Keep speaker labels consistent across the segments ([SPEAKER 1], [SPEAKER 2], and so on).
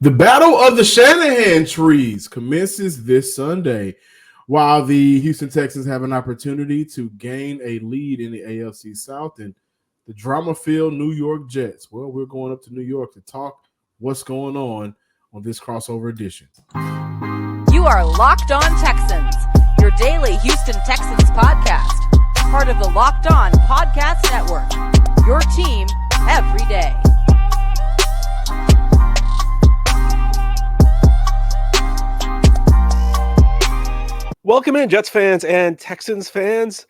[SPEAKER 1] The Battle of the Shanahan Trees commences this Sunday, while the Houston Texans have an opportunity to gain a lead in the AFC South and the drama-filled New York Jets. Well, we're going up to New York to talk what's going on this crossover edition.
[SPEAKER 2] You are Locked On Texans, your daily Houston Texans podcast, part of the Locked On Podcast Network, your team every day.
[SPEAKER 3] Welcome in, Jets fans and Texans fans.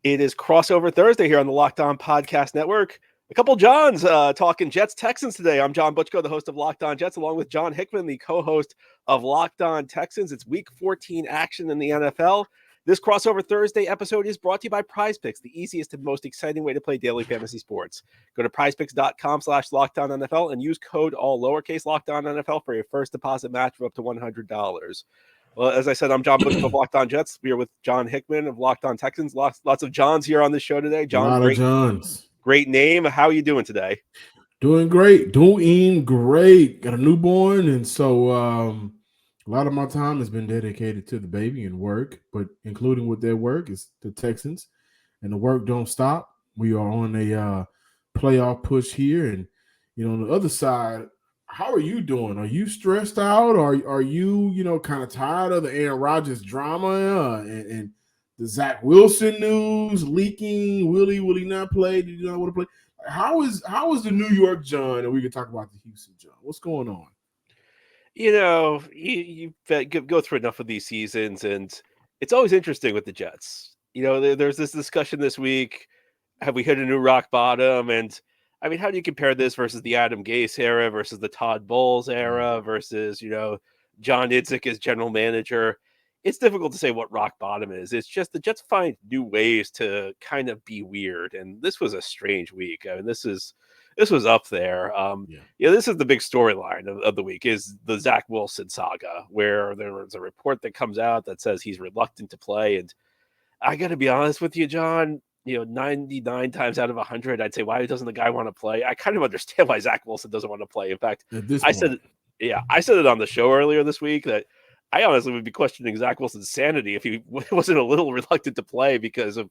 [SPEAKER 3] It is Crossover Thursday here on the Locked On Podcast Network. A couple Johns talking Jets Texans today. I'm John Butchko, the host of Locked On Jets, along with John Hickman, the co-host of Locked On Texans. It's Week 14 action in the NFL. This Crossover Thursday episode is brought to you by PrizePicks, the easiest and most exciting way to play daily fantasy sports. Go to prizepicks.com/LockedOnNFL and use code all lowercase LockedOnNFL for your first deposit match of up to $100. Well, as I said, I'm John Butchko of Locked On Jets. We are with John Hickman of Locked On Texans. Lots of Johns here on the show today. John,
[SPEAKER 1] a lot of Johns.
[SPEAKER 3] Great name. How are you doing today?
[SPEAKER 1] Doing great. Got a newborn, and so a lot of my time has been dedicated to the baby and work, but including with their work is the Texans, and the work don't stop. We are on a playoff push here, and on the other side, how are you doing? Are you stressed out? Are you kind of tired of the Aaron Rodgers drama and the Zach Wilson news leaking? Will he not play? Did you not want to play? How is the New York John? And we can talk about the Houston John. What's going on?
[SPEAKER 3] You go through enough of these seasons, and it's always interesting with the Jets. There's this discussion this week. Have we hit a new rock bottom? And I mean, how do you compare this versus the Adam Gase era versus the Todd Bowles era versus, John Idzik as general manager? It's difficult to say what rock bottom is. It's just the Jets find new ways to kind of be weird. And this was a strange week. I mean, this was up there. This is the big storyline of the week is the Zach Wilson saga, where there was a report that comes out that says he's reluctant to play. And I got to be honest with you, John, 99 times out of 100, I'd say, why doesn't the guy want to play? I kind of understand why Zach Wilson doesn't want to play. In fact, I said it on the show earlier this week that I honestly would be questioning Zach Wilson's sanity if he wasn't a little reluctant to play because of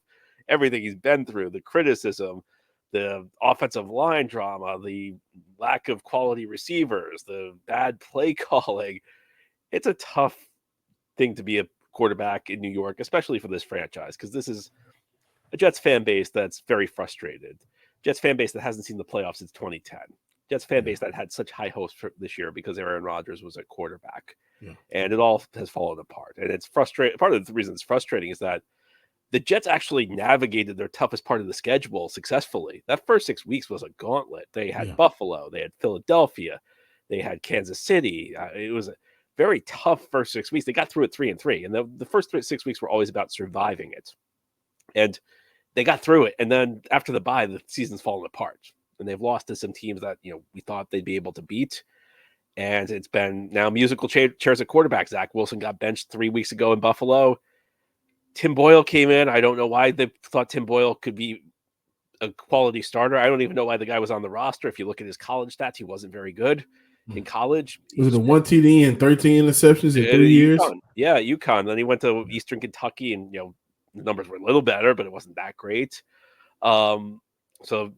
[SPEAKER 3] everything he's been through, the criticism, the offensive line drama, the lack of quality receivers, the bad play calling. It's a tough thing to be a quarterback in New York, especially for this franchise, because this is a Jets fan base that's very frustrated. Jets fan base that hasn't seen the playoffs since 2010. Jets fan base that had such high hopes for this year because Aaron Rodgers was a quarterback. Yeah. And it all has fallen apart. And it's frustrating. Part of the reason it's frustrating is that the Jets actually navigated their toughest part of the schedule successfully. That first 6 weeks was a gauntlet. They had Buffalo, they had Philadelphia, they had Kansas City. It was a very tough first 6 weeks. They got through it 3-3. And the first 6 weeks were always about surviving it. And they got through it. And then after the bye, the season's fallen apart. And they've lost to some teams that, we thought they'd be able to beat. And it's been now musical chairs at quarterback. Zach Wilson got benched 3 weeks ago in Buffalo. Tim Boyle came in. I don't know why they thought Tim Boyle could be a quality starter. I don't even know why the guy was on the roster. If you look at his college stats, he wasn't very good in college.
[SPEAKER 1] Was it a 1 TD and 13 interceptions in 3 years?
[SPEAKER 3] Yeah, UConn. Then he went to Eastern Kentucky, and the numbers were a little better, but it wasn't that great. So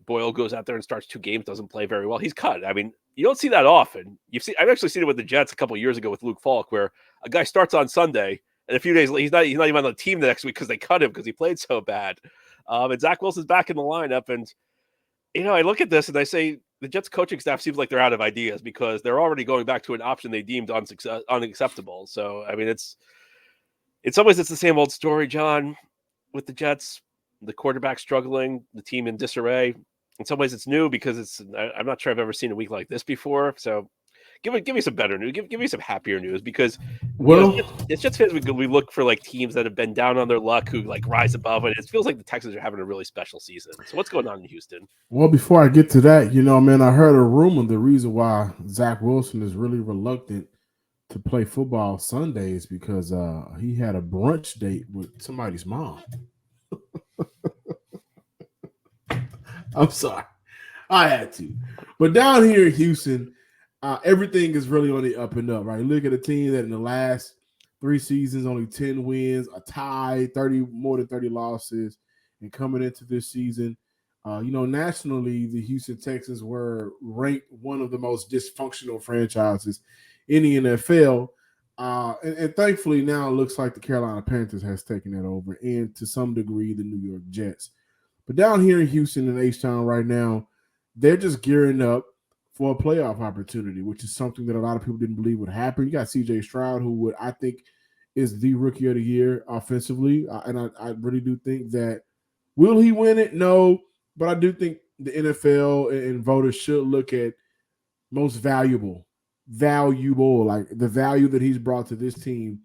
[SPEAKER 3] Boyle goes out there and starts 2 games, doesn't play very well. He's cut. I mean, you don't see that often. I've actually seen it with the Jets a couple of years ago with Luke Falk, where a guy starts on Sunday, and a few days later, he's not even on the team the next week because they cut him because he played so bad. And Zach Wilson's back in the lineup, and I look at this and I say the Jets coaching staff seems like they're out of ideas because they're already going back to an option they deemed unacceptable. So I mean, in some ways it's the same old story, John, with the Jets. The quarterback struggling, the team in disarray. In some ways, it's new because I'm not sure I've ever seen a week like this before. So, give me some better news. Give me some happier news because it's Jets fans. We look for like teams that have been down on their luck who like rise above it. It feels like the Texans are having a really special season. So, what's going on in Houston?
[SPEAKER 1] Well, before I get to that, I heard a rumor. The reason why Zach Wilson is really reluctant to play football Sundays because he had a brunch date with somebody's mom. I'm sorry. I had to. But down here in Houston, everything is really on the up and up, right? Look at a team that in the last 3 seasons, only 10 wins, a tie, more than 30 losses, and coming into this season, nationally, the Houston Texans were ranked one of the most dysfunctional franchises in the NFL. And thankfully now it looks like the Carolina Panthers has taken that over, and to some degree the New York Jets. But down here in Houston and H-Town right now, they're just gearing up for a playoff opportunity, which is something that a lot of people didn't believe would happen. You got C.J. Stroud, who I think is the rookie of the year offensively, and I really do think that will he win it? No, but I do think the NFL and voters should look at most valuable, like the value that he's brought to this team,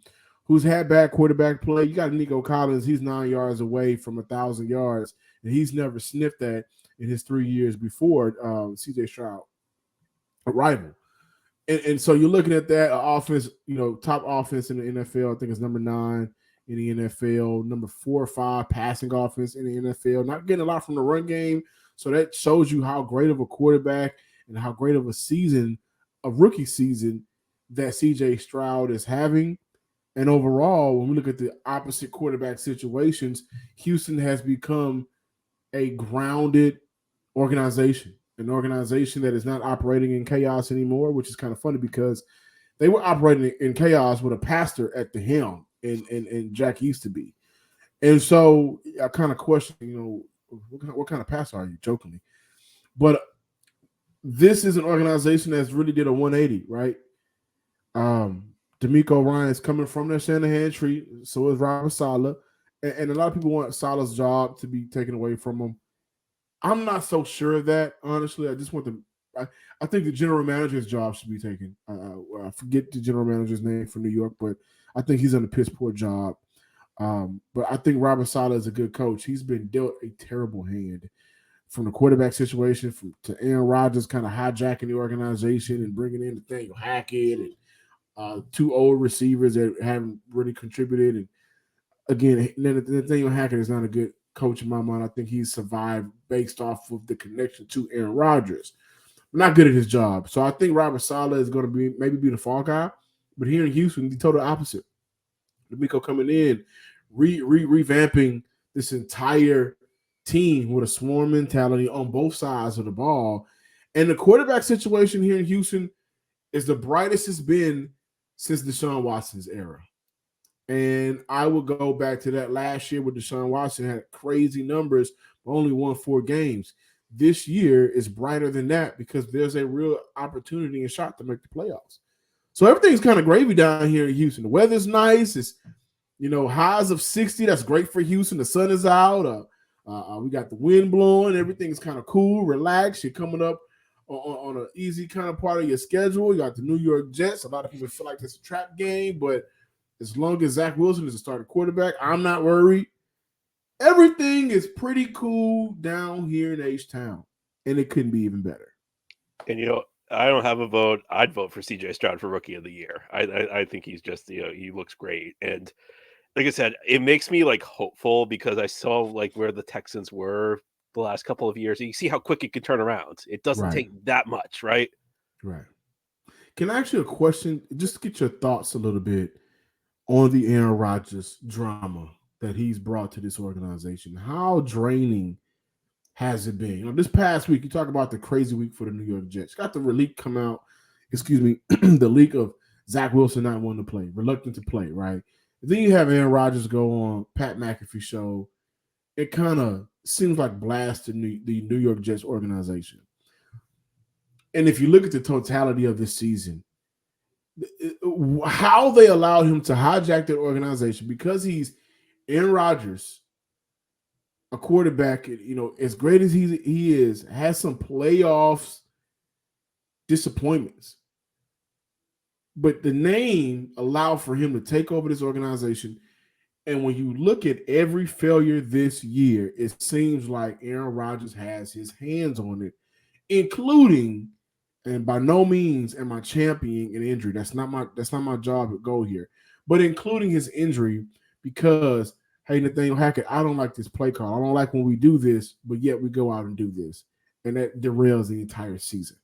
[SPEAKER 1] who's had bad quarterback play. You got Nico Collins, he's 9 yards away from 1,000 yards, and he's never sniffed that in his 3 years before C.J. Stroud arrival. And so you're looking at that offense, top offense in the NFL. I think it's number 9 in the NFL, number 4 or 5 passing offense in the NFL. Not getting a lot from the run game, so that shows you how great of a quarterback and how great of a rookie season that C.J. Stroud is having. And overall, when we look at the opposite quarterback situations, Houston has become a grounded organization, an organization that is not operating in chaos anymore, which is kind of funny because they were operating in chaos with a pastor at the helm and Jack Easterby. And so I kind of question, what kind of pastor are you, jokingly? But this is an organization that's really did a 180, right? D'Amico Ryan's coming from the Shanahan tree, so is Robert Saleh. And a lot of people want Saleh's job to be taken away from him. I'm not so sure of that, honestly. I just want I think the general manager's job should be taken. I forget the general manager's name for New York, but I think he's on a piss poor job. But I think Robert Saleh is a good coach. He's been dealt a terrible hand from the quarterback situation to Aaron Rodgers kind of hijacking the organization and bringing in Nathaniel Hackett and 2 old receivers that haven't really contributed. And again, Nathaniel Hackett is not a good coach in my mind. I think he's survived based off of the connection to Aaron Rodgers. Not good at his job. So I think Robert Saleh is going to maybe be the fall guy. But here in Houston, the total opposite. D'Amico coming in, revamping this entire team with a swarm mentality on both sides of the ball. And the quarterback situation here in Houston is the brightest it's been since Deshaun Watson's era. And I will go back to that last year with Deshaun Watson had crazy numbers, but only won 4 games. This year is brighter than that because there's a real opportunity and shot to make the playoffs. So everything's kind of gravy down here in Houston. The weather's nice. It's, highs of 60. That's great for Houston. The sun is out. We got the wind blowing. Everything's kind of cool, relaxed. You're coming up on an easy kind of part of your schedule. You got the New York Jets. A lot of people feel like it's a trap game, but as long as Zach Wilson is a starting quarterback, I'm not worried. Everything is pretty cool down here in H-Town, and it couldn't be even better.
[SPEAKER 3] And, I don't have a vote. I'd vote for C.J. Stroud for Rookie of the Year. I think he's just, he looks great. And like I said, it makes me hopeful because I saw where the Texans were the last couple of years. You see how quick it can turn around. It doesn't take that much, right?
[SPEAKER 1] Right. Can I ask you a question? Just to get your thoughts a little bit on the Aaron Rodgers drama that he's brought to this organization. How draining has it been? This past week, you talk about the crazy week for the New York Jets. Got the leak come out, the leak of Zach Wilson not wanting to play, reluctant to play, right? And then you have Aaron Rodgers go on Pat McAfee show. It kind of seems like blast the New York Jets organization. And if you look at the totality of this season, how they allowed him to hijack that organization because he's Aaron Rodgers, a quarterback, as great as he is, has some playoffs disappointments. But the name allowed for him to take over this organization. And when you look at every failure this year, it seems like Aaron Rodgers has his hands on it, including, and by no means am I championing an injury. That's not my job to go here. But including his injury because, hey, Nathaniel Hackett, I don't like this play call. I don't like when we do this, but yet we go out and do this. And that derails the entire season.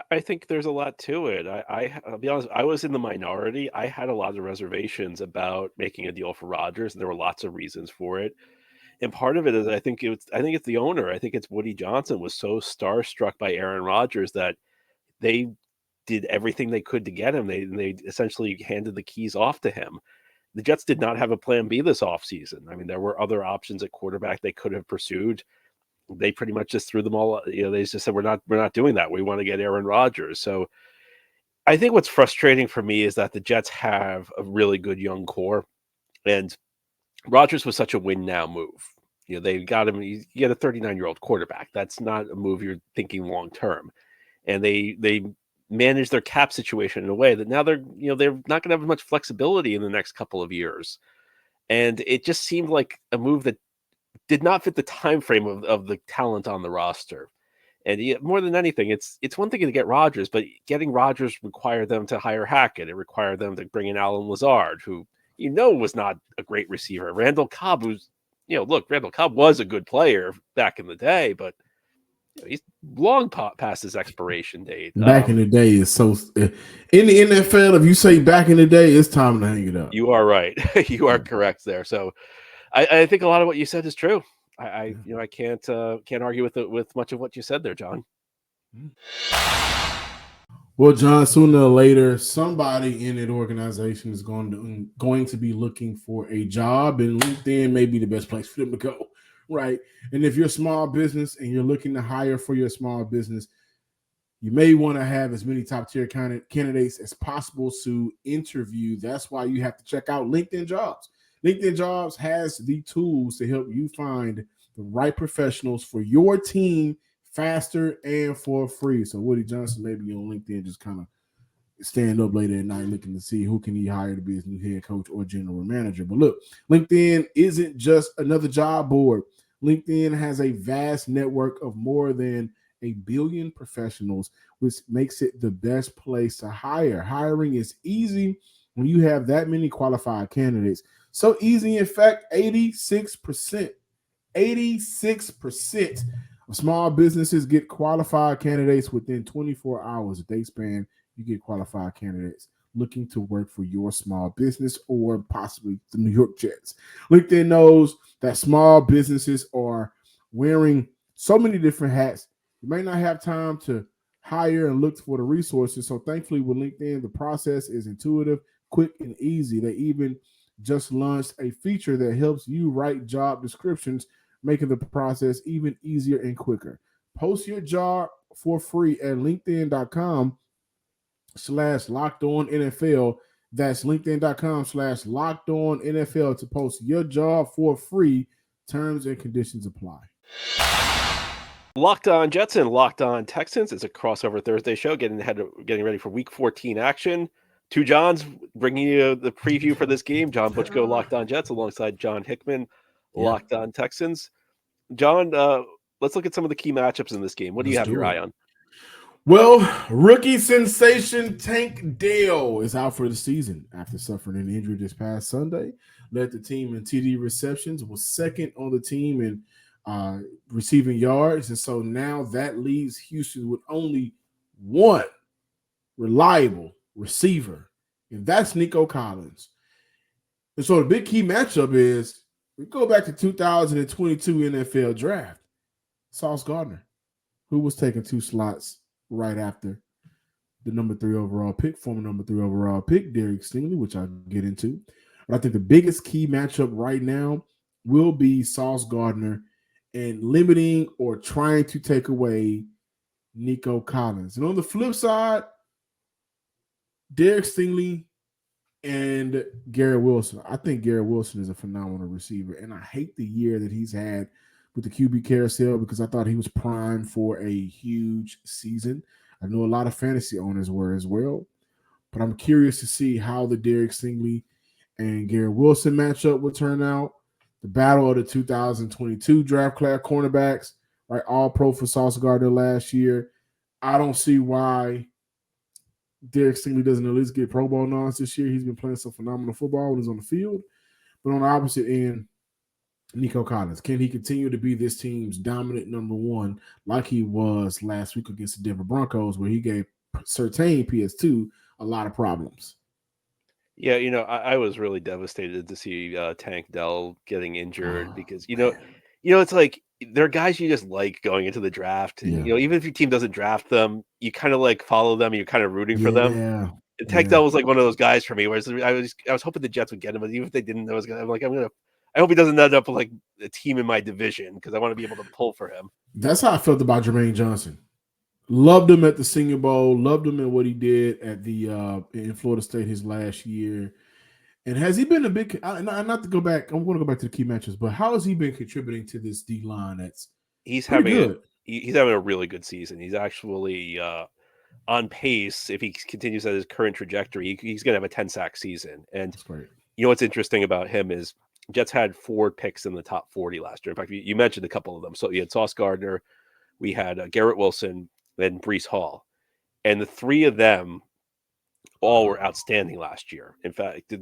[SPEAKER 3] I think there's a lot to it. I'll be honest, I was in the minority. I had a lot of reservations about making a deal for Rodgers, and there were lots of reasons for it. And part of it is I think it's the owner. I think it's Woody Johnson was so starstruck by Aaron Rodgers that they did everything they could to get him. They essentially handed the keys off to him. The Jets did not have a plan B this offseason. I mean, there were other options at quarterback they could have pursued. They pretty much just threw them all. They just said we're not doing that. We want to get Aaron Rodgers. So I think what's frustrating for me is that the Jets have a really good young core, and Rodgers was such a win now move. They got him. You get a 39-year-old quarterback. That's not a move you're thinking long term. And they manage their cap situation in a way that now they're not going to have much flexibility in the next couple of years. And it just seemed like a move that did not fit the time frame of the talent on the roster. And more than anything, it's one thing to get Rodgers, but getting Rodgers required them to hire Hackett. It required them to bring in Alan Lazard, who was not a great receiver. Randall Cobb, Randall Cobb was a good player back in the day, but he's long past his expiration date.
[SPEAKER 1] Back in the day is so in the NFL. If you say back in the day, it's time to hang it up.
[SPEAKER 3] You are right. You are correct there. So I think a lot of what you said is true. I can't argue with much of what you said there, John.
[SPEAKER 1] Well, John, sooner or later, somebody in that organization is going to be looking for a job, and LinkedIn may be the best place for them to go, right? And if you're a small business and you're looking to hire for your small business, you may want to have as many top-tier candidates as possible to interview. That's why you have to check out LinkedIn Jobs. LinkedIn Jobs has the tools to help you find the right professionals for your team faster and for free. So Woody Johnson may be on LinkedIn just kind of stand up later at night looking to see who can he hire to be his new head coach or general manager. But look, LinkedIn isn't just another job board. LinkedIn has a vast network of more than 1 billion professionals, which makes it the best place to hire. Hiring is easy when you have that many qualified candidates. So easy, in fact, 86% of small businesses get qualified candidates within 24 hours. If they span, you get qualified candidates looking to work for your small business or possibly the New York Jets. LinkedIn knows that small businesses are wearing so many different hats. You may not have time to hire and look for the resources. So thankfully with LinkedIn, the process is intuitive, quick, and easy. They even just launched a feature that helps you write job descriptions, making the process even easier and quicker. Post your job for free at linkedin.com/lockedonnfl. That's linkedin.com/lockedonnfl to post your job for free. Terms and conditions apply.
[SPEAKER 3] Locked On Jets and Locked On Texans is a crossover Thursday show getting ready for Week 14 action. Two Johns bringing you the preview for this game. John Butchko, Locked On Jets, alongside John Hickman, Locked On Texans. John, let's look at some of the key matchups in this game. What do you have your eye on?
[SPEAKER 1] Well, rookie sensation Tank Dell is out for the season after suffering an injury this past Sunday. Led the team in TD receptions, was second on the team in receiving yards. And so now that leaves Houston with only one reliable receiver, and that's Nico Collins. And so the big key matchup is we go back to 2022 NFL draft. Sauce Gardner, who was taking 2 slots right after the number 3 overall pick, former number 3 overall pick, Derek Stingley, which I'll get into. But I think the biggest key matchup right now will be Sauce Gardner and limiting or trying to take away Nico Collins. And on the flip side, Derek Stingley and Garrett Wilson. I think Garrett Wilson is a phenomenal receiver, and I hate the year that he's had with the QB carousel because I thought he was primed for a huge season. I know a lot of fantasy owners were as well, but I'm curious to see how the Derek Stingley and Garrett Wilson matchup will turn out. The battle of the 2022 draft class cornerbacks, right? All pro for Sauce Gardner last year. I don't see why Derek Stingley doesn't at least get Pro Bowl nods this year. He's been playing some phenomenal football when he's on the field. But on the opposite end, Nico Collins. Can he continue to be this team's dominant number one like he was last week against the Denver Broncos, where he gave certain PS2 a lot of problems?
[SPEAKER 3] Yeah, I was really devastated to see Tank Dell getting injured
[SPEAKER 1] Oh,
[SPEAKER 3] because
[SPEAKER 1] man.
[SPEAKER 3] it's like there are guys you just like going into the draft, and
[SPEAKER 1] Yeah.
[SPEAKER 3] even if your team doesn't draft them, you kind of like follow them, and you're kind of rooting for them.
[SPEAKER 1] Yeah.
[SPEAKER 3] And Tank
[SPEAKER 1] Yeah.
[SPEAKER 3] Dell was like one of those guys for me, whereas I was hoping the Jets would get him, but even if they didn't, I hope he doesn't end up with like a team in my division because I want to be able to pull for him.
[SPEAKER 1] That's how I felt about Jermaine Johnson. Loved him at the Senior Bowl. Loved him at what he did at the in Florida State his last year. And has he been a big? Not to go back. I'm going to go back to the key matches, but how has he been contributing to this D line? That's
[SPEAKER 3] He's
[SPEAKER 1] pretty
[SPEAKER 3] having
[SPEAKER 1] good.
[SPEAKER 3] he's having a really good season. He's actually on pace if he continues at his current trajectory. He's going to have a 10 sack season. And
[SPEAKER 1] That's great.
[SPEAKER 3] what's interesting about him is Jets had 4 picks in the top 40 last year. In fact, you mentioned a couple of them. So you had Sauce Gardner, we had Garrett Wilson, then Brees Hall, and the 3 of them all were outstanding last year. In fact,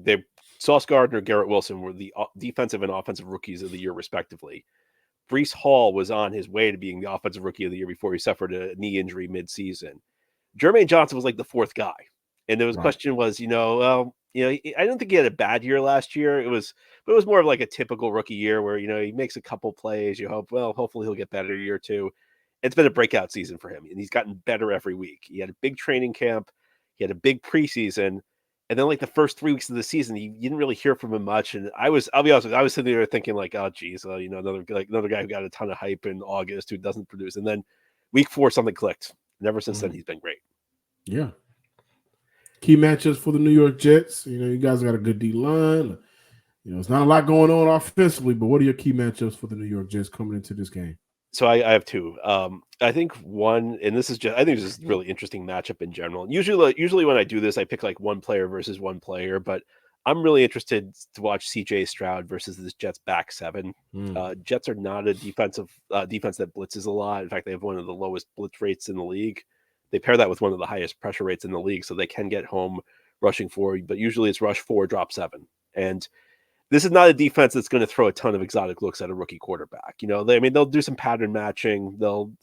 [SPEAKER 3] Sauce Gardner, Garrett Wilson were the defensive and offensive rookies of the year, respectively. Brees Hall was on his way to being the offensive rookie of the year before he suffered a knee injury mid-season. Jermaine Johnson was like the 4th guy, and there was
[SPEAKER 1] Right.
[SPEAKER 3] question was, I don't think he had a bad year last year. But it was more of like a typical rookie year where he makes a couple plays. You hope, well, hopefully he'll get better year 2. It's been a breakout season for him, and he's gotten better every week. He had a big training camp, he had a big preseason, and then like the first 3 weeks of the season, you didn't really hear from him much. And I'll be honest with you, I was sitting there thinking like, oh geez, another guy who got a ton of hype in August who doesn't produce, and then week 4 something clicked. And ever since then, he's been great.
[SPEAKER 1] Yeah. Key matchups for the New York Jets. You guys got a good D line. It's not a lot going on offensively, but what are your key matchups for the New York Jets coming into this game?
[SPEAKER 3] So I have 2. I think one, and I think this is a really interesting matchup in general. Usually when I do this, I pick like one player versus one player, but I'm really interested to watch CJ Stroud versus this Jets back 7. Jets are not a defense that blitzes a lot. In fact, they have one of the lowest blitz rates in the league. They pair that with one of the highest pressure rates in the league, so they can get home rushing 4, but usually it's rush 4, drop 7. And this is not a defense that's going to throw a ton of exotic looks at a rookie quarterback. They'll do some pattern matching. They'll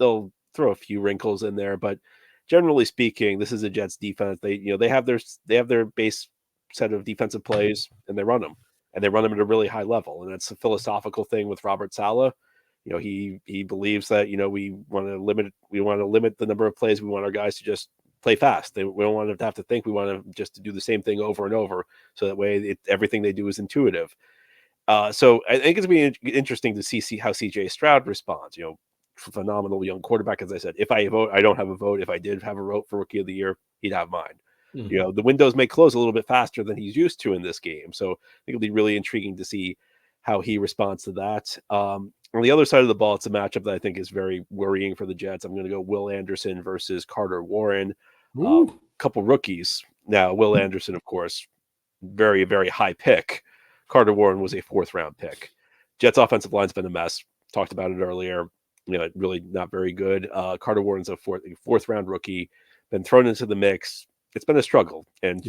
[SPEAKER 3] throw a few wrinkles in there, but generally speaking, this is a Jets defense. They have their base set of defensive plays, and they run them at a really high level. And that's a philosophical thing with Robert Saleh. He believes that we want to limit the number of plays. We want our guys to just play fast. We don't want them to have to think. We want them just to do the same thing over and over, so that way everything they do is intuitive. So I think it's going to be interesting to see how CJ Stroud responds. Phenomenal young quarterback. As I said, if I vote, I don't have a vote. If I did have a vote for Rookie of the Year, he'd have mine. The windows may close a little bit faster than he's used to in this game. So I think it'll be really intriguing to see how he responds to that. On the other side of the ball, it's a matchup that I think is very worrying for the Jets. I'm going to go Will Anderson versus Carter Warren. Couple rookies. Now, Will Anderson, of course, very, very high pick. Carter Warren was a 4th-round pick. Jets' offensive line's been a mess. Talked about it earlier. Really not very good. Carter Warren's a 4th-round rookie. Been thrown into the mix. It's been a struggle. And,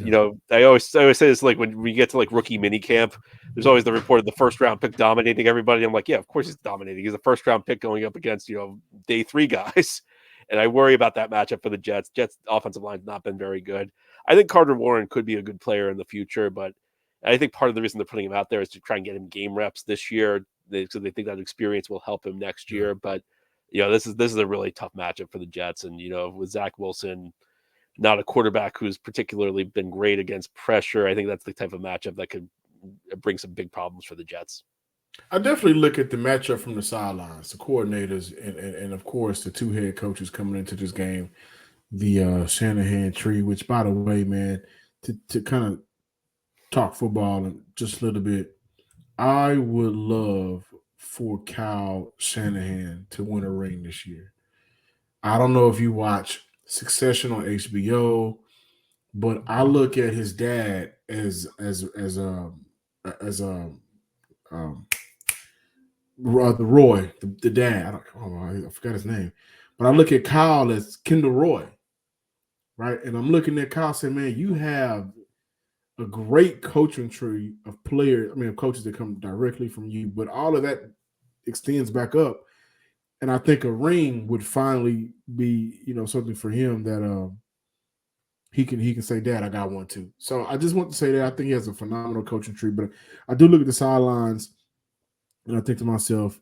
[SPEAKER 3] I always say this, like when we get to like rookie mini camp, there's always the report of the 1st-round pick dominating everybody. I'm like, yeah, of course he's dominating. He's a 1st-round pick going up against, day 3 guys. And I worry about that matchup for the Jets. Jets' offensive line's not been very good. I think Carter Warren could be a good player in the future, but I think part of the reason they're putting him out there is to try and get him game reps this year. So they think that experience will help him next year. But this is a really tough matchup for the Jets. And with Zach Wilson, not a quarterback who's particularly been great against pressure, I think that's the type of matchup that could bring some big problems for the Jets.
[SPEAKER 1] I definitely look at the matchup from the sidelines, the coordinators, and of course the 2 head coaches coming into this game, the Shanahan tree. Which, by the way, man, to kind of talk football and just a little bit, I would love for Kyle Shanahan to win a ring this year. I don't know if you watch Succession on HBO, but I look at his dad as the Roy, the dad. I forgot his name, but I look at Kyle as Kendall Roy, right? And I'm looking at Kyle saying, man, you have a great coaching tree of players. I mean, of coaches that come directly from you, but all of that extends back up. And I think a ring would finally be, something for him that he can say, Dad, I got one too. So I just want to say that I think he has a phenomenal coaching tree. But I do look at the sidelines and I think to myself,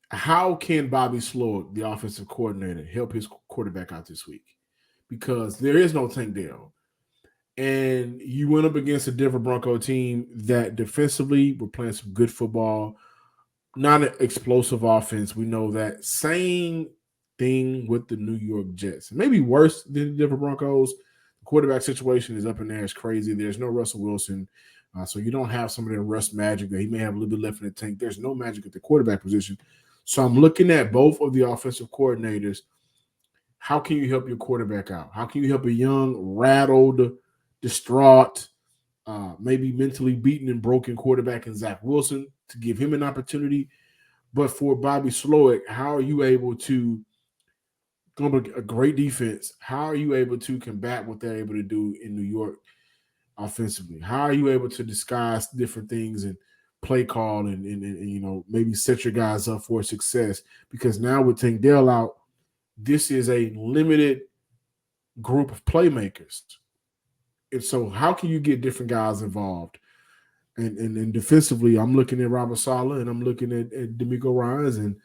[SPEAKER 1] how can Bobby Slowick, the offensive coordinator, help his quarterback out this week? Because there is no Tank Dell. And you went up against a Denver Bronco team that defensively were playing some good football, not an explosive offense. We know that. Same thing with the New York Jets. Maybe worse than the Denver Broncos. The quarterback situation is up in there. It's crazy. There's no Russell Wilson. So you don't have some of that rust magic that he may have a little bit left in the tank. There's no magic at the quarterback position. So I'm looking at both of the offensive coordinators. How can you help your quarterback out? How can you help a young, rattled, distraught, maybe mentally beaten and broken quarterback in Zach Wilson to give him an opportunity? But for Bobby Slowick, how are you able to go up a great defense? How are you able to combat what they're able to do in New York offensively? How are you able to disguise different things and play call and maybe set your guys up for success? Because now with Tank Dell out, this is a limited group of playmakers. And so how can you get different guys involved? And defensively, I'm looking at Robert Saleh and I'm looking at D'Amico Ryans, and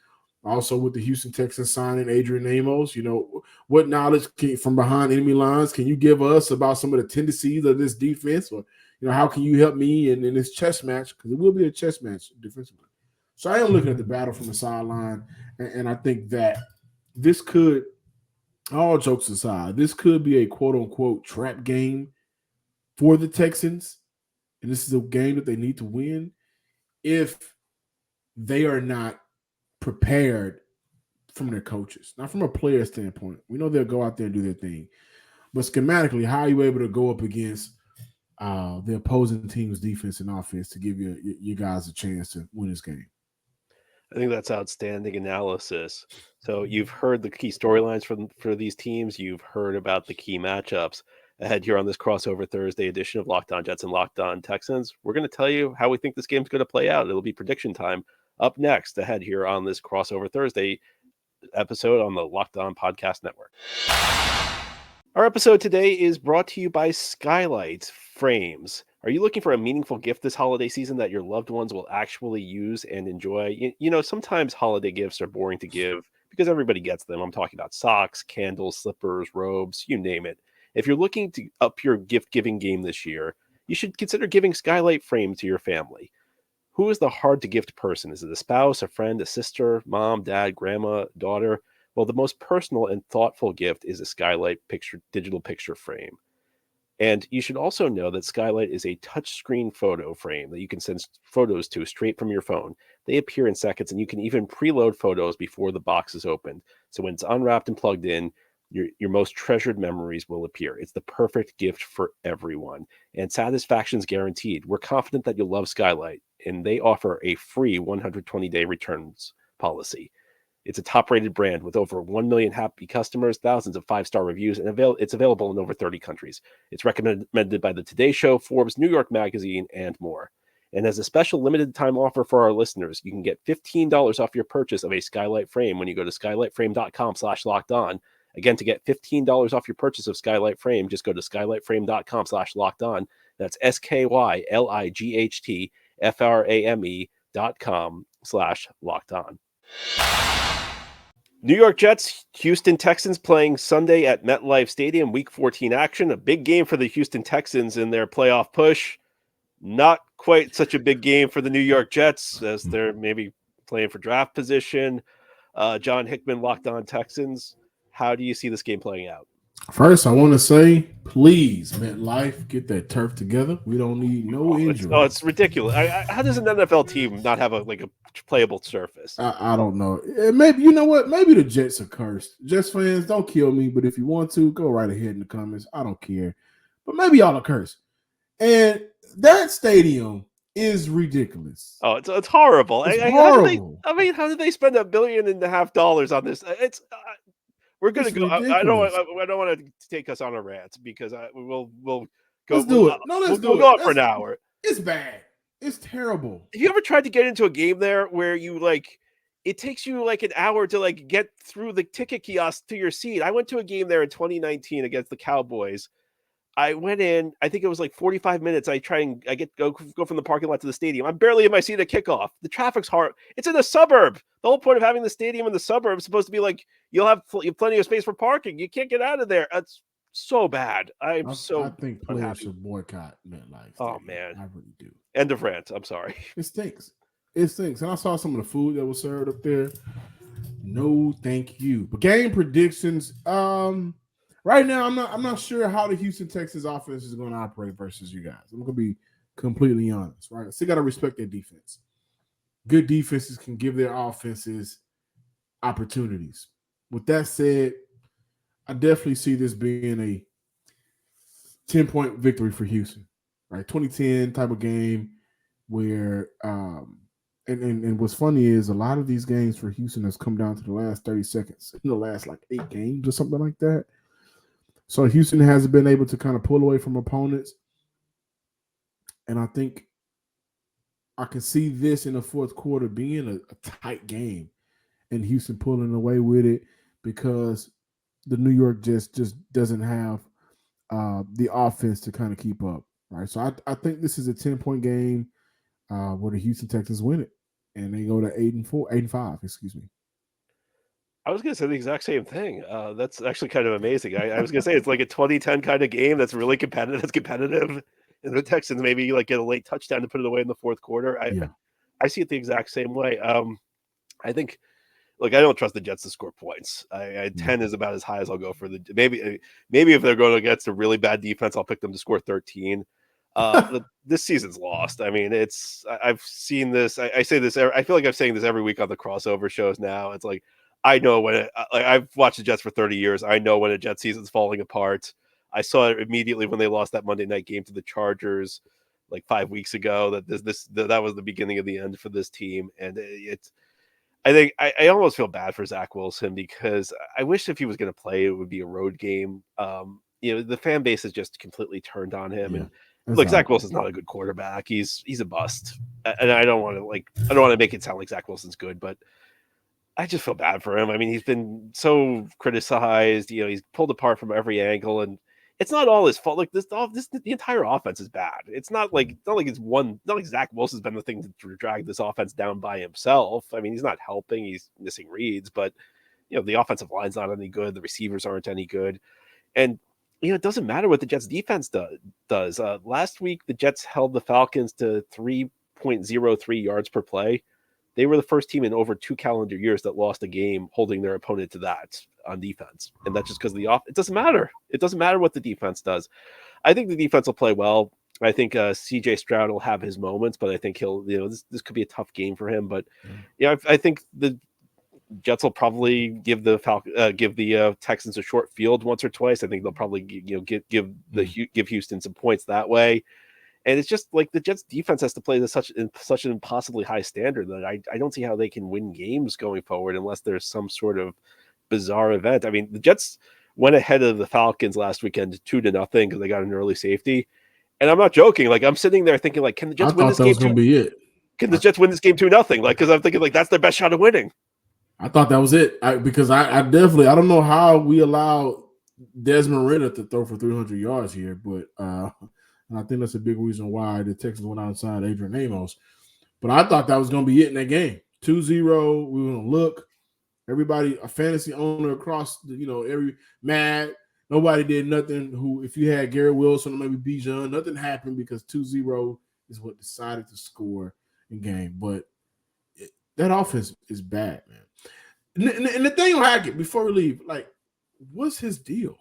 [SPEAKER 1] also with the Houston Texans signing Adrian Amos. What knowledge from behind enemy lines can you give us about some of the tendencies of this defense? Or, how can you help me in this chess match? Because it will be a chess match defensively. So I am looking at the battle from the sideline, and I think that this could, all jokes aside, this could be a quote-unquote trap game for the Texans. And this is a game that they need to win if they are not prepared from their coaches. Not from a player standpoint. We know they'll go out there and do their thing. But schematically, how are you able to go up against the opposing team's defense and offense to give you guys a chance to win this game?
[SPEAKER 3] I think that's outstanding analysis. So you've heard the key storylines for these teams. You've heard about the key matchups. Ahead here on this crossover Thursday edition of Locked On Jets and Locked On Texans, we're going to tell you how we think this game's going to play out. It'll be prediction time up next ahead here on this crossover Thursday episode on the Locked On Podcast Network. Our episode today is brought to you by Skylight Frames. Are you looking for a meaningful gift this holiday season that your loved ones will actually use and enjoy? Sometimes holiday gifts are boring to give because everybody gets them. I'm talking about socks, candles, slippers, robes, you name it. If you're looking to up your gift-giving game this year, you should consider giving Skylight Frame to your family. Who is the hard-to-gift person? Is it a spouse, a friend, a sister, mom, dad, grandma, daughter? Well, the most personal and thoughtful gift is a Skylight digital picture frame. And you should also know that Skylight is a touchscreen photo frame that you can send photos to straight from your phone. They appear in seconds, and you can even preload photos before the box is opened. So when it's unwrapped and plugged in, your most treasured memories will appear. It's the perfect gift for everyone. And satisfaction's guaranteed. We're confident that you'll love Skylight, and they offer a free 120-day returns policy. It's a top-rated brand with over 1 million happy customers, thousands of 5-star reviews, and it's available in over 30 countries. It's recommended by the Today Show, Forbes, New York Magazine, and more. And as a special limited-time offer for our listeners, you can get $15 off your purchase of a Skylight frame when you go to skylightframe.com/lockedon. Again, to get $15 off your purchase of Skylight Frame, just go to skylightframe.com/lockedon. That's skylightframe.com/lockedon. New York Jets, Houston Texans playing Sunday at MetLife Stadium, Week 14 action. A big game for the Houston Texans in their playoff push. Not quite such a big game for the New York Jets as they're maybe playing for draft position. John Hickman, Locked On Texans. How do you see this game playing out?
[SPEAKER 1] First, I want to say, please, MetLife, get that turf together. We don't need no injury.
[SPEAKER 3] It's ridiculous. How does an NFL team not have a playable surface?
[SPEAKER 1] I don't know. Maybe, you know what? Maybe the Jets are cursed. Jets fans, don't kill me, but if you want to, go right ahead in the comments. I don't care. But maybe y'all are cursed. And that stadium is ridiculous.
[SPEAKER 3] Oh, it's horrible.
[SPEAKER 1] It's horrible.
[SPEAKER 3] How did they spend $1.5 billion on this? We're going to go. I don't want to take us on a rant because we'll
[SPEAKER 1] Let's do it. No, let's do
[SPEAKER 3] We'll
[SPEAKER 1] it.
[SPEAKER 3] go on for an hour.
[SPEAKER 1] It's bad. It's terrible.
[SPEAKER 3] Have you ever tried to get into a game there where you like it takes you like an hour to like get through the ticket kiosk to your seat? I went to a game there in 2019 against the Cowboys. I went in, I think it was like 45 minutes. I go from the parking lot to the stadium. I'm barely in my seat at kickoff. The traffic's hard. It's in a suburb. The whole point of having the stadium in the suburb is supposed to be like you'll have plenty of space for parking. You can't get out of there. It's so bad. I
[SPEAKER 1] think players should boycott MetLife.
[SPEAKER 3] Oh man,
[SPEAKER 1] I really do.
[SPEAKER 3] End of rant. I'm sorry.
[SPEAKER 1] It stinks. It stinks. And I saw some of the food that was served up there. No, thank you. But game predictions. Right now, I'm not sure how the Houston Texans offense is going to operate versus you guys. I'm going to be completely honest, right? Still got to respect their defense. Good defenses can give their offenses opportunities. With that said, I definitely see this being a 10-point victory for Houston, right? 2010 type of game where and what's funny is a lot of these games for Houston has come down to the last 30 seconds in the last like 8 games or something like that. So Houston has been able to kind of pull away from opponents. And I think I can see this in the fourth quarter being a tight game and Houston pulling away with it because the New York just doesn't have the offense to kind of keep up, right? So I think this is a 10-point game where the Houston Texans win it and they go to 8-5, excuse me.
[SPEAKER 3] I was going to say the exact same thing. That's actually kind of amazing. I was going to say it's like a 2010 kind of game that's really competitive. That's competitive. And the Texans maybe like get a late touchdown to put it away in the fourth quarter. I see it the exact same way. I think, like, I don't trust the Jets to score points. 10 is about as high as I'll go for the maybe if they're going against a really bad defense, I'll pick them to score 13. This season's lost. I mean, I've seen this. I say this. I feel like I'm saying this every week on the crossover shows now. It's like, I know when I've watched the Jets for 30 years. I know when a Jets season's falling apart. I saw it immediately when they lost that Monday night game to the Chargers like 5 weeks ago. That was the beginning of the end for this team. And I think I almost feel bad for Zach Wilson because I wish if he was going to play, it would be a road game. The fan base has just completely turned on him. Yeah, and look, Zach Wilson's not a good quarterback. He's a bust. And I don't want to make it sound like Zach Wilson's good, but I just feel bad for him. I mean, he's been so criticized. He's pulled apart from every angle, and it's not all his fault. Like the entire offense is bad. It's not like Zach Wilson's been the thing to drag this offense down by himself. I mean, he's not helping. He's missing reads, but the offensive line's not any good. The receivers aren't any good, and it doesn't matter what the Jets defense does. Last week, the Jets held the Falcons to 3.03 yards per play. They were the first team in over 2 calendar years that lost a game holding their opponent to that on defense. And that's just because it doesn't matter. It doesn't matter what the defense does. I think the defense will play well. I think CJ Stroud will have his moments, but I think he'll, this could be a tough game for him. But I think the Jets will probably give the Texans a short field once or twice. I think they'll probably give Houston some points that way. And it's just like the Jets defense has to play to such an impossibly high standard that I don't see how they can win games going forward unless there's some sort of bizarre event. I mean, the Jets went ahead of the Falcons last weekend 2-0 because they got an early safety. And I'm not joking. Like, I'm sitting there thinking, like, can the Jets win this game? I thought that was going to be it. Can the Jets win this game 2-0? Like, because I'm thinking, like, that's their best shot of winning.
[SPEAKER 1] I thought that was it. Because I definitely, I don't know how we allowed Desmond Ridder to throw for 300 yards here, but and I think that's a big reason why the Texans went outside Adrian Amos. But I thought that was going to be it in that game. 2-0, we were going to look. Everybody, a fantasy owner across, every mad. Nobody did nothing. If you had Garrett Wilson or maybe Bijan, nothing happened because 2-0 is what decided to score in game. But that offense is bad, man. And Nathaniel Hackett, before we leave, like, what's his deal?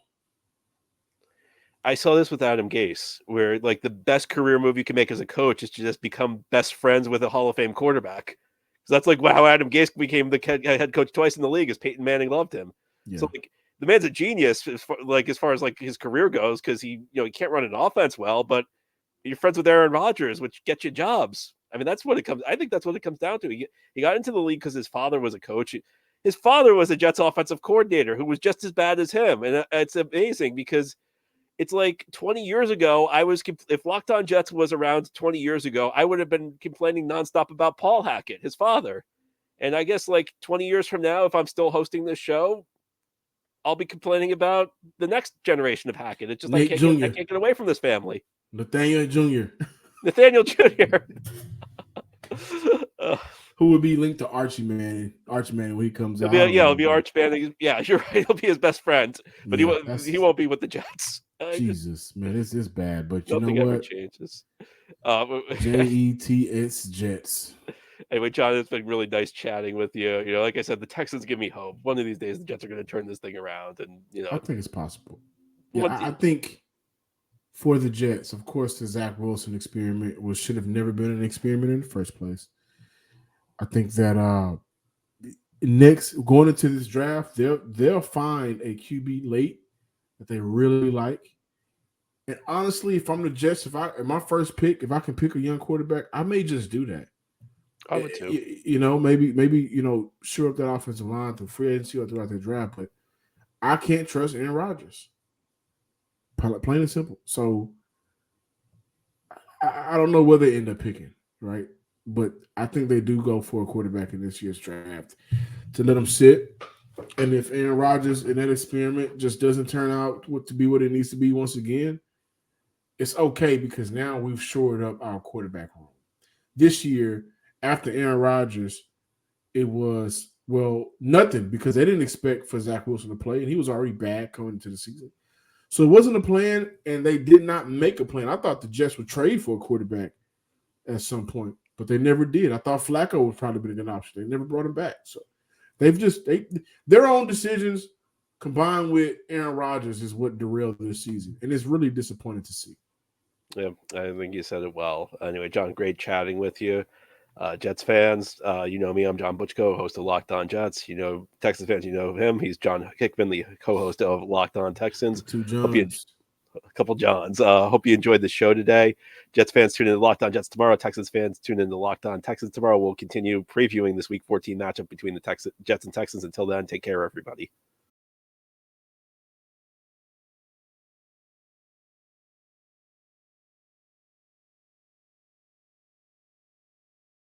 [SPEAKER 3] I saw this with Adam Gase, where like the best career move you can make as a coach is to just become best friends with a Hall of Fame quarterback. So that's like how Adam Gase became the head coach twice in the league, as Peyton Manning loved him. Yeah. So like the man's a genius as far as like his career goes, because he can't run an offense well, but you're friends with Aaron Rodgers, which gets you jobs. I mean, that's what it comes. I think that's what it comes down to. He got into the league because his father was a coach. His father was a Jets offensive coordinator who was just as bad as him, and it's amazing because it's like 20 years ago, if Locked On Jets was around 20 years ago, I would have been complaining nonstop about Paul Hackett, his father. And I guess like 20 years from now, if I'm still hosting this show, I'll be complaining about the next generation of Hackett. It's just I
[SPEAKER 1] Nate
[SPEAKER 3] can't
[SPEAKER 1] Jr.,
[SPEAKER 3] get away from this family.
[SPEAKER 1] Nathaniel Jr.,
[SPEAKER 3] Nathaniel Jr.
[SPEAKER 1] who would be linked to Archie Manning when he comes out.
[SPEAKER 3] It'll be Arch Manning. Yeah, you're right. He'll be his best friend, but he won't be with the Jets.
[SPEAKER 1] Jesus, man, this is bad. But you
[SPEAKER 3] nothing
[SPEAKER 1] know what?
[SPEAKER 3] Ever changes.
[SPEAKER 1] Jets Jets.
[SPEAKER 3] Anyway, John, it's been really nice chatting with you. You know, like I said, the Texans give me hope. One of these days, the Jets are going to turn this thing around, and
[SPEAKER 1] I think it's possible. Yeah, I think for the Jets, of course, the Zach Wilson experiment should have never been an experiment in the first place. I think that next going into this draft, they'll find a QB late that they really like. And honestly, if I'm the Jets, if my first pick, if I can pick a young quarterback, I may just do that.
[SPEAKER 3] I would too.
[SPEAKER 1] You know, maybe shore up that offensive line through free agency or throughout the draft, but I can't trust Aaron Rodgers. Plain and simple. So I don't know where they end up picking, right? But I think they do go for a quarterback in this year's draft to let him sit. And if Aaron Rodgers in that experiment just doesn't turn out to be what it needs to be once again, it's okay because now we've shored up our quarterback room. This year, after Aaron Rodgers, it was, nothing because they didn't expect for Zach Wilson to play, and he was already bad coming into the season. So it wasn't a plan, and they did not make a plan. I thought the Jets would trade for a quarterback at some point, but they never did. I thought Flacco would probably be a good option. They never brought him back. So their own decisions combined with Aaron Rodgers is what derailed this season, and it's really disappointing to see.
[SPEAKER 3] Yeah, I think you said it well. Anyway, John, great chatting with you. Jets fans, you know me. I'm John Butchko, host of Locked On Jets. You know, Texas fans, you know him. He's John Hickman, the co-host of Locked On Texans.
[SPEAKER 1] Two Johns.
[SPEAKER 3] A couple Johns. Hope you enjoyed the show today. Jets fans, tune in to Locked On Jets tomorrow. Texans fans, tune in to Locked On Texans tomorrow. We'll continue previewing this Week 14 matchup between the Jets and Texans. Until then, take care, everybody.